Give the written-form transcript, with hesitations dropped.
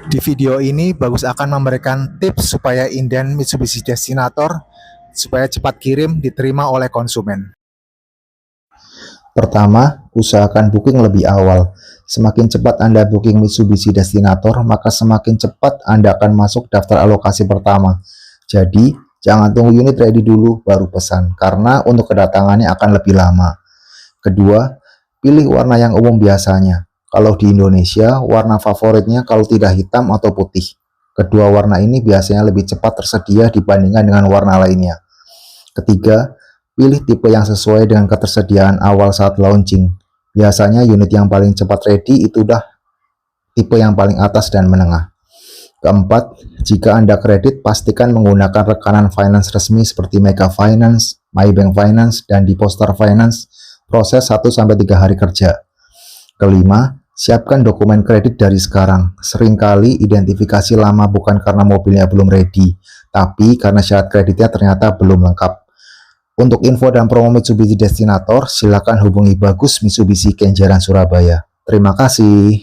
Di video ini, Bagus akan memberikan tips supaya inden Mitsubishi Destinator supaya cepat kirim diterima oleh konsumen. Pertama, usahakan booking lebih awal. Semakin cepat Anda booking Mitsubishi Destinator, maka semakin cepat Anda akan masuk daftar alokasi pertama. Jadi, jangan tunggu unit ready dulu baru pesan, karena untuk kedatangannya akan lebih lama. Kedua, pilih warna yang umum biasanya. Kalau di Indonesia, warna favoritnya kalau tidak hitam atau putih. Kedua warna ini biasanya lebih cepat tersedia dibandingkan dengan warna lainnya. Ketiga, pilih tipe yang sesuai dengan ketersediaan awal saat launching. Biasanya unit yang paling cepat ready itu udah tipe yang paling atas dan menengah. Keempat, jika Anda kredit, pastikan menggunakan rekanan finance resmi seperti Mega Finance, Maybank Finance, dan Depostar Finance, proses 1-3 hari kerja. Kelima, siapkan dokumen kredit dari sekarang. Seringkali identifikasi lama bukan karena mobilnya belum ready, tapi karena syarat kreditnya ternyata belum lengkap. Untuk info dan promo Mitsubishi Destinator, silakan hubungi Bagus Mitsubishi Kenjeran Surabaya. Terima kasih.